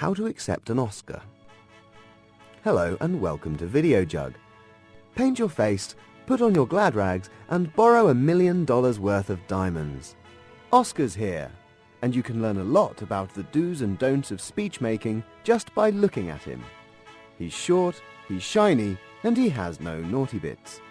How to accept an Oscar. Hello and welcome to Videojug. Paint your face, put on your glad rags and borrow $1 million worth of diamonds. Oscar's here, and you can learn a lot about the do's and don'ts of speech making just by looking at him. He's short, he's shiny, and he has no naughty bits.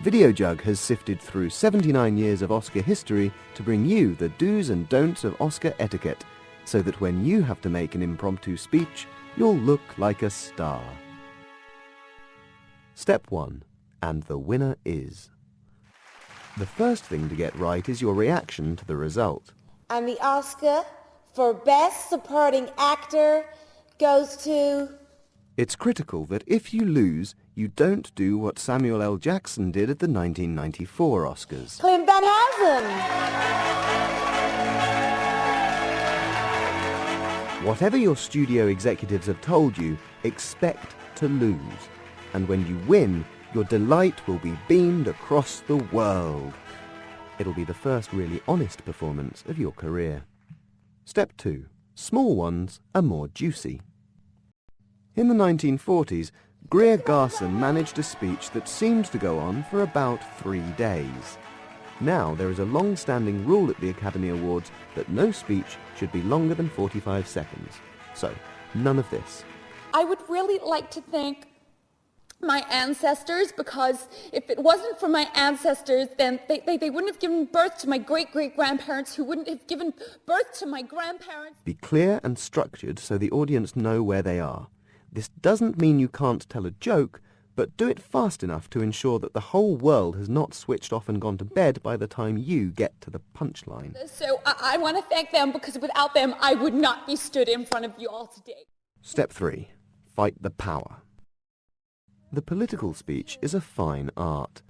Videojug has sifted through 79 years of Oscar history to bring you the do's and don'ts of Oscar etiquette, so that when you have to make an impromptu speech, you'll look like a star. Step 1. And the winner is. The first thing to get right is your reaction to the result. And the Oscar for Best Supporting Actor goes to... It's critical that if you lose, you don't do what Samuel L. Jackson did at the 1994 Oscars. Clint Van Hazen. Whatever your studio executives have told you, expect to lose. And when you win, your delight will be beamed across the world. It'll be the first really honest performance of your career. Step 2. Small ones are more juicy. In the 1940s, Greer Garson managed a speech that seemed to go on for about 3 days. Now there is a long-standing rule at the Academy Awards that no speech should be longer than 45 seconds. So, none of this. I would really like to thank my ancestors, because if it wasn't for my ancestors, then they wouldn't have given birth to my great-great-grandparents, who wouldn't have given birth to my grandparents. Be clear and structured so the audience know where they are. This doesn't mean you can't tell a joke, but do it fast enough to ensure that the whole world has not switched off and gone to bed by the time you get to the punchline. So I want to thank them, because without them I would not be stood in front of you all today. Step 3. Fight the power. The political speech is a fine art.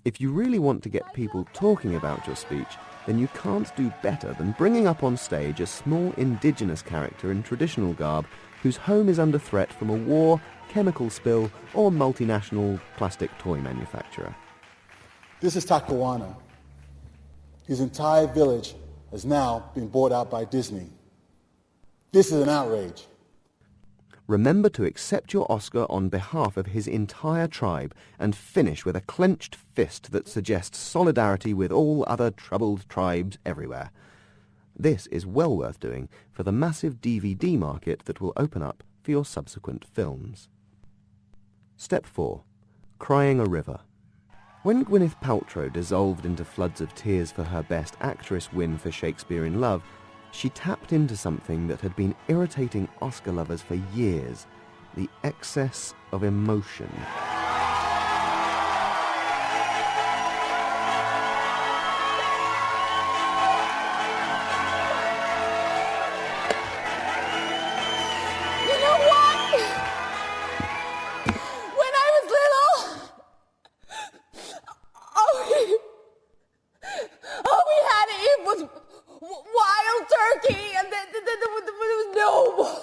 If you really want to get people talking about your speech, then you can't do better than bringing up on stage a small indigenous character in traditional garb whose home is under threat from a war, chemical spill, or multinational plastic toy manufacturer. This is t.y.s.o.n. His entire village has now been bought out by Disney. This is an outrage. Remember to accept your Oscar on behalf of his entire tribe and finish with a clenched fist that suggests solidarity with all other troubled tribes everywhere. This is well worth doing for the massive DVD market that will open up for your subsequent films. Step 4. Crying a river. When Gwyneth Paltrow dissolved into floods of tears for her Best Actress win for Shakespeare in Love, she tapped into something that had been irritating Oscar lovers for years: the excess of emotion. You know what? When I was little, all we had to eat was wild turkey, and then there was no more.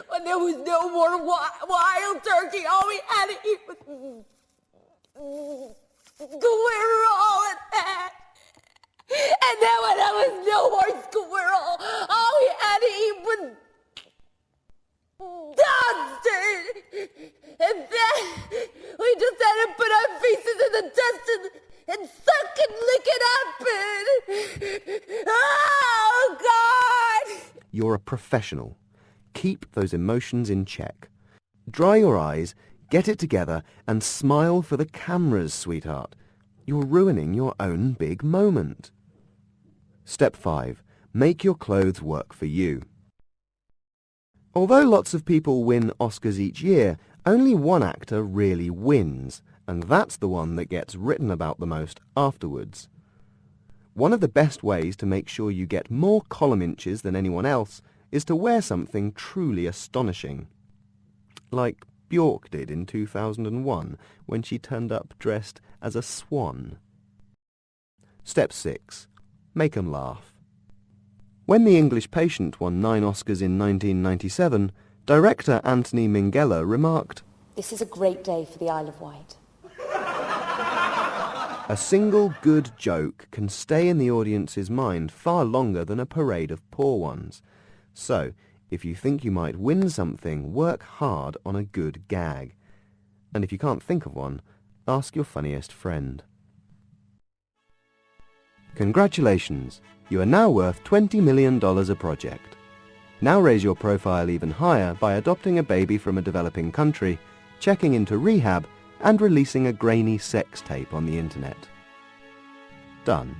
When there was no more wild turkey, all we had to eat was squirrel and that. And then when there was no more squirrel, all we had to eat was dust. And then we just had to put our faces in the dust and suck and lick it up. Oh, God! You're a professional. Keep those emotions in check. Dry your eyes, get it together, and smile for the cameras, sweetheart. You're ruining your own big moment. Step 5. Make your clothes work for you. Although lots of people win Oscars each year, only one actor really wins, and that's the one that gets written about the most afterwards. One of the best ways to make sure you get more column inches than anyone else is to wear something truly astonishing. Like Bjork did in 2001 when she turned up dressed as a swan. Step 6. Make 'em laugh. When The English Patient won 9 Oscars in 1997, director Anthony Minghella remarked, This is a great day for the Isle of Wight. A single good joke can stay in the audience's mind far longer than a parade of poor ones. So, if you think you might win something, work hard on a good gag. And if you can't think of one, ask your funniest friend. Congratulations! You are now worth $20 million a project. Now raise your profile even higher by adopting a baby from a developing country, checking into rehab, and releasing a grainy sex tape on the internet. Done.